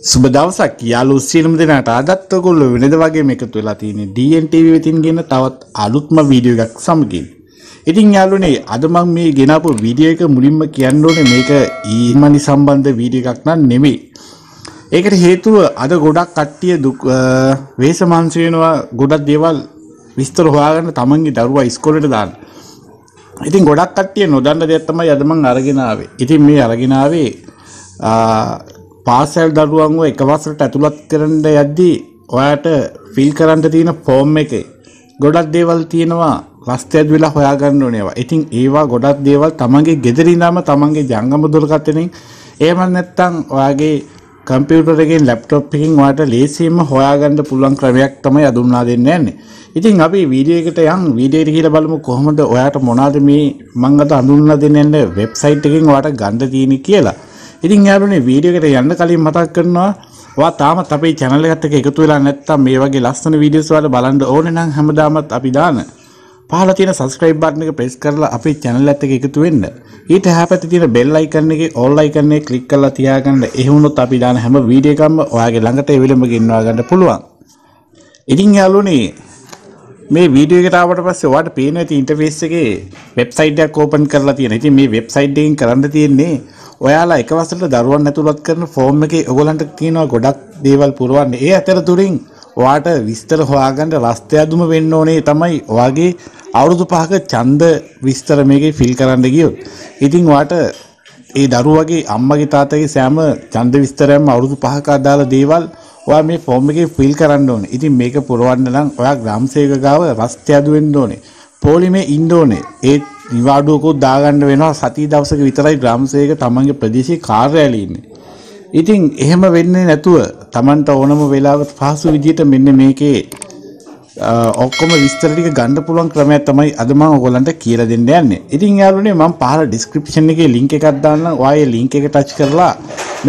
සුබ දවසක් යාළුවෝ සියලුම දෙනාට අදත් ඔයගොල්ලෝ වෙනද වගේම එකතු වෙලා තියෙන්නේ DNTV වෙතින් ගෙන තවත් අලුත්ම වීඩියෝ එකක් සමගින්. ඉතින් යාළුවනේ අද මම මේ ගෙනාපු වීඩියෝ එක මුලින්ම කියන්න ඕනේ මේක ඊමනි සම්බන්ධ වීඩියෝ එකක් නන් නෙමෙයි. ඒකට හේතුව අද ගොඩක් කට්ටිය වේසමාංශ වෙනවා ගොඩක් දේවල් විස්තර හොයාගන්න තමන්ගේ දරුවා ඉස්කෝලේට දාන්න. ඉතින් ගොඩක් කට්ටිය නොදන්න දෙයක් තමයි අද මම අරගෙන ආවේ. ඉතින් මේ අරගෙන ආවේ පාසල් දරුවන්ව එක වසරට ඇතුළත් කරන්න යද්දී ඔයාට ෆිල් කරන්න තියෙන ෆෝම් එකේ ගොඩක් දේවල් තියෙනවා රස්තියත් වෙලා හොයාගන්න ඕනේ ඒවා. ඉතින් ඒවා ගොඩක් දේවල් තමන්ගේ ගෙදර ඉඳන්ම තමන්ගේ ජංගම දුරකථනයෙන් එහෙම නැත්නම් ඔයාගේ කම්පියුටර් එකෙන් ලැප්ටොප් එකකින් ඔයාට ලේසියෙන්ම හොයාගන්න පුළුවන් ක්‍රමයක් තමයි අද උන්වා දෙන්නේ යන්නේ. ඉතින් අපි වීඩියෝ එකට වීඩියෝ එක කියලා බලමු කොහොමද ඔයාට මොනවාද මේ මම අද හඳුන්වලා දෙන්නේ වෙබ්සයිට් එකකින් ඔයාට ගන්න තියෙන්නේ කියලා. ඉතින් යාළුවනේ වීඩියෝ එකට යන්න කලින් මතක් කරනවා ඔයා තාමත් අපේ channel එකත් එක්ක එකතු වෙලා නැත්නම් මේ වගේ ලස්සන වීඩියෝස් වල බලන්න ඕනේ නම් හැමදාමත් අපි දාන පහළ තියෙන subscribe button එක press කරලා අපේ channel එකත් එක්ක එකතු වෙන්න. ඊට එහා පැත්තේ තියෙන bell icon එකේ all icon එක click කරලා තියාගන්න. එහෙ වුණොත් අපි දාන හැම වීඩියෝ එකක්ම ඔයාගේ ළඟට එවෙලම ගෙන්වා ගන්න පුළුවන්. ඉතින් යාළුවනේ මේ වීඩියෝ එකට ආවට පස්සේ ඔයාලට පේන ඇති ඉන්ටර්ෆේස් එකේ වෙබ්සයිට් එකක් ඕපන් කරලා තියෙනවා. ඉතින් මේ වෙබ්සයිට් එකෙන් කරන්න තියෙන්නේ ඔයාලා එක වසරට දරුවන් ඇතුළත් කරන ෆෝම් එකේ ඔයගලන්ට තියෙනවා ගොඩක් දේවල් පුරවන්න. ඒ අතරතුරින් ඔයාට විස්තර හොයාගන්න රස්තියදුම වෙන්න ඕනේ තමයි ඔයාගේ අවුරුදු 5ක ඡන්ද විස්තර මේකේ ෆිල් කරන්න ගියොත්. ඉතින් ඔයාට ඒ දරුවගේ අම්මගේ තාත්තගේ සෑම ඡන්ද විස්තරයක්ම අවුරුදු 5ක අදාළ දේවල් ඔයා මේ ෆෝම් එකේ ෆිල් කරන්න ඕනේ. ඉතින් මේක පුරවන්න නම් ඔයා ග්‍රාම සේවක ගාව රස්තියදු වෙන්න ඕනේ. පොලිමේ ඉන්න ඕනේ. ඒ නිවාඩුවකුත් දාගන්න වෙනවා. සති දවසක විතරයි ග්‍රාම සේවක තමන්ගේ ප්‍රදේශයේ කාර්යාලයේ ඉන්නේ. ඉතින් එහෙම වෙන්නේ නැතුව තමන්ට ඕනම වෙලාවක පහසු විදියට මෙන්න මේකේ ඔක්කොම විස්තර ටික ගන්න පුළුවන් ක්‍රමයක් තමයි අද මම ඔයගලන්ට කියලා දෙන්න යන්නේ. ඉතින් යාළුවනේ මම පහළ description එකේ link එකක් දාන්නම්. ඔයා ඒ link එක touch කරලා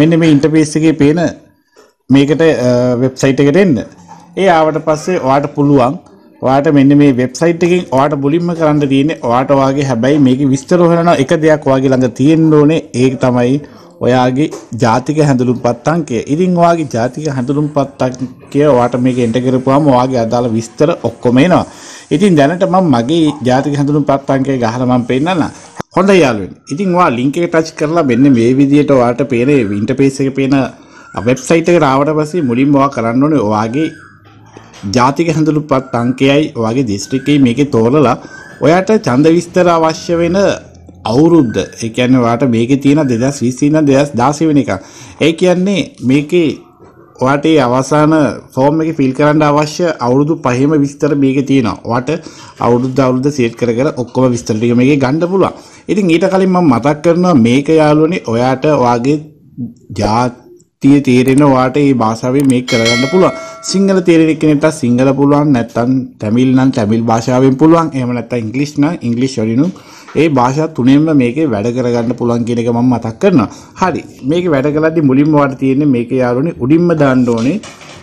මෙන්න මේ interface එකේ පේන මේකට වෙබ්සයිට් එකට එන්න. ඒ ආවට පස්සේ ඔයාට පුළුවන් ඔයාට මෙන්න මේ වෙබ්සයිට් එකෙන් ඔයාට මුලින්ම කරන්න තියෙන්නේ ඔයාට ඔයාගේ හැබැයි මේකේ විස්තර හොයන එක දෙයක් ඔයාගේ ළඟ තියෙන්න ඕනේ. ඒක තමයි ඔයාගේ ජාතික හැඳුනුම්පත් අංකය. ඉතින් ඔයාගේ ජාතික හැඳුනුම්පත් අංකය ඔයාට මේක එන්ටර් කරපුවාම ඔයාගේ අදාළ විස්තර ඔක්කොම එනවා. ඉතින් දැනට මම මගේ ජාතික හැඳුනුම්පත් අංකය ගහලා මම පෙන්නන්න. හොඳයි යාළුවනේ. ඉතින් ඔයා link එක touch කරලා මෙන්න මේ විදිහට ඔයාට පේන ඉන්ටර්ෆේස් එකේ පේන වෙබ්සයිට් එකට ආවට පස්සේ මුලින්ම ඔයා කරන්න ඕනේ ඔයාගේ ජාතික හැඳුනුම්පත් අංකයයි ඔයාගේ දිස්ත්‍රික්කයයි මේකේ තෝරලා ඔයාට ඡන්ද විස්තර අවශ්‍ය වෙන අවුරුද්ද ඒ කියන්නේ ඔයාට මේකේ තියෙන 2020 ඉඳන් 2016 වෙන එක. ඒ කියන්නේ මේකේ ඔයාට ඒ අවසාන ෆෝම් එකේ ෆිල් කරන්න අවශ්‍ය අවුරුදු 5ම විස්තර මේකේ තියෙනවා. ඔයාට අවුරුද්ද සෙට් කර කර ඔක්කොම විස්තර ටික මේකේ ගන්න පුළුවන්. ඉතින් ඊට කලින් මම මතක් කරනවා මේක යාළුවනේ ඔයාට ඔයාගේ තේරෙන ඔයාට මේ භාෂාවෙන් මේක කරගන්න පුළුවන්. සිංහල තේරෙන කෙනෙක්ට සිංහල පුළුවන් නැත්නම් තමිල් නම් තමිල් භාෂාවෙන් පුළුවන්. එහෙම නැත්නම් ඉංග්‍රීසි නම් ඉංග්‍රීසි වලිනුත් ඒ භාෂා තුනෙන්ම මේකේ වැඩ කරගන්න පුළුවන් කියන එක මම මතක් කරනවා. හරි. මේකේ වැඩ කරද්දී මුලින්ම ඔයාට තියෙන්නේ මේක යාළුවනේ උඩින්ම දාන්න ඕනේ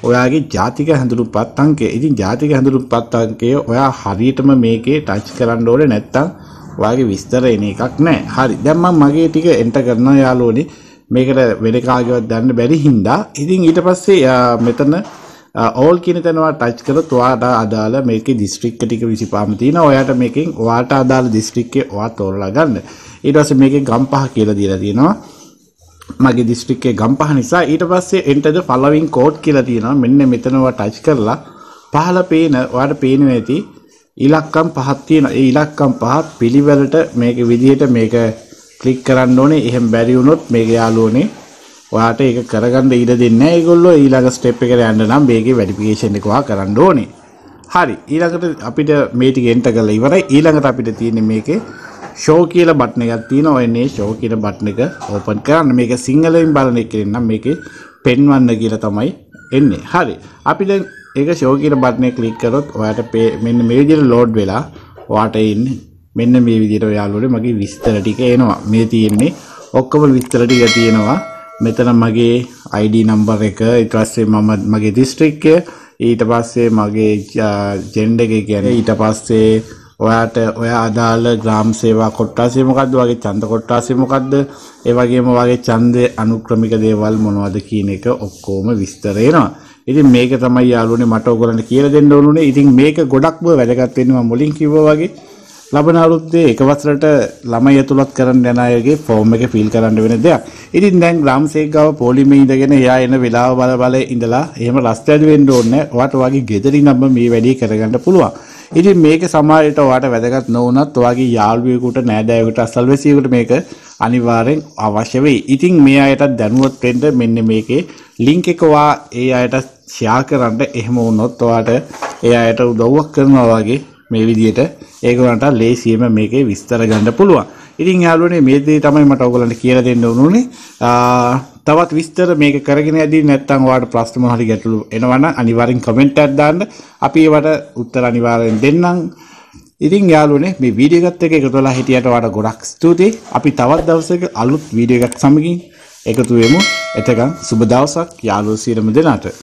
ඔයාගේ ජාතික හැඳුනුම්පත් අංකය. ඉතින් ජාතික හැඳුනුම්පත් අංකය ඔයා හරියටම මේකේ ටච් කරන්න ඕනේ නැත්නම් ඔයාගේ විස්තර එන එකක් නැහැ. හරි. දැන් මම මගේ ටික එන්ටර් කරනවා යාළුවනේ. මේකට වෙන කාගේවත් දාන්න බැරි හින්දා ඉතින් ඊට පස්සේ මෙතන all කියන තැන ඔයා ටච් කරොත් ඔයාට අදාළ මේකේ දිස්ත්‍රික්ක ටික 25ම තියෙනවා. ඔයාට මේකෙන් ඔයාට අදාළ දිස්ත්‍රික්කේ ඔයා තෝරලා ගන්න. ඊට පස්සේ මේකේ ගම්පහ කියලා දීලා තියෙනවා. මගේ දිස්ත්‍රික්කේ ගම්පහ නිසා ඊට පස්සේ enter the following code කියලා තියෙනවා. මෙන්න මෙතන ඔයා ටච් කරලා පහළ පේන ඔයාට පේනවා ඇති ඉලක්කම් පහක් තියෙනවා. ඒ ඉලක්කම් පහ පිළිවෙලට මේකේ විදිහට මේක ක්ලික් කරන්න ඕනේ. එහෙම බැරි වුණොත් මේක යාළුවනේ ඔයාට ඒක කරගන්න ඉඩ දෙන්නේ නැහැ. ඒගොල්ලෝ ඊළඟ ස්ටෙප් එකට යන්න නම් මේකේ වෙරිෆිකේෂන් එක ඔයා කරන්න ඕනේ. හරි. ඊළඟට අපිට මේ ටික එන්ටර් කරලා ඉවරයි. ඊළඟට අපිට තියෙන්නේ මේකේ show කියලා බටන් එකක් තියෙනවා. ඔයනේ show කියන බටන් එක ඕපන් කරන්න. මේක සිංහලෙන් බලන එකෙන් නම් මේකේ පෙන්වන්න කියලා තමයි එන්නේ. හරි. අපි දැන් ඒක show කියන බටන් එක ක්ලික් කරොත් ඔයාට මෙන්න මේ විදිහට ලෝඩ් වෙලා ඔයාට ඉන්නේ මෙන්න මේ විදිහට යාළුවනේ මගේ විස්තර ටික එනවා. මේ තියෙන්නේ ඔක්කොම විස්තර ටික තියෙනවා. මෙතන මගේ ID number එක, ඊට පස්සේ මගේ දිස්ත්‍රික්කය, ඊට පස්සේ මගේ ජෙන්ඩර් එක කියන්නේ, ඊට පස්සේ ඔයාට ඔය අදාළ ග්‍රාම සේවා කොට්ටාසය මොකද්ද? ඔයාගේ ඡන්ද කොට්ටාසය මොකද්ද? ඒ වගේම ඔයාගේ ඡන්දේ අනුක්‍රමික දේවල් මොනවද කියන එක ඔක්කොම විස්තර එනවා. ඉතින් මේක තමයි යාළුවනේ මට ඔයගොල්ලන්ට කියලා දෙන්න ඕනුනේ. ඉතින් මේක ගොඩක්ම වැදගත් වෙන්නේ මම මුලින් කිව්වා වගේ. ලබන අවුරුද්දේ එක වසරට ළමයි ඇතුළත් කරන්න යන අයගේ ෆෝම් එක ෆිල් කරන්න වෙන දෙයක්. ඉතින් දැන් ග්‍රාම සේවකව පොලිමේ ඉඳගෙන එයා එන වෙලාව බල ඉඳලා එහෙම රස්තියාදු වෙන්න ඕනේ. ඔයාට ඔයාගේ ගෙදරින් නම් මේ වැඩේ කරගන්න පුළුවන්. ඉතින් මේක සමාජයට ඔයාට වැදගත් නොවුනත් ඔයාගේ යාළුවෙකුට නෑදෑයෙකුට අසල්වැසියෙකුට මේක අනිවාර්යෙන් අවශ්‍ය වෙයි. ඉතින් මේ අයටත් දැනුවත් වෙන්න මෙන්න මේකේ ලින්ක් එක ඔයා ඒ අයට ෂෙයා කරන්න. එහෙම වුණොත් ඔයාට ඒ අයට උදව්වක් කරනවා වගේ මේ විදිහට ඒගොල්ලන්ට ලේසියෙම මේකේ විස්තර ගන්න පුළුවන්. ඉතින් යාළුවනේ මේ දේ තමයි මට ඔයගොල්ලන්ට කියලා දෙන්න උනුනේ. තවත් විස්තර මේක කරගෙන යදී නැත්නම් ඔයාලට ප්‍රශ්න මොනවා හරි ගැටලු එනවනම් අනිවාර්යෙන් කමෙන්ට් එකක් දාන්න. අපි ඒවට උත්තර අනිවාර්යෙන් දෙන්නම්. ඉතින් යාළුවනේ මේ වීඩියෝ එකත් එක්ක එකතු වෙලා හිටියට ඔයාලට ගොඩක් ස්තුතියි. අපි තවත් දවසක අලුත් වීඩියෝ එකක් සමගින් එකතු වෙමු. එතකන් සුබ දවසක් යාළුවෝ සියලුම දෙනාට.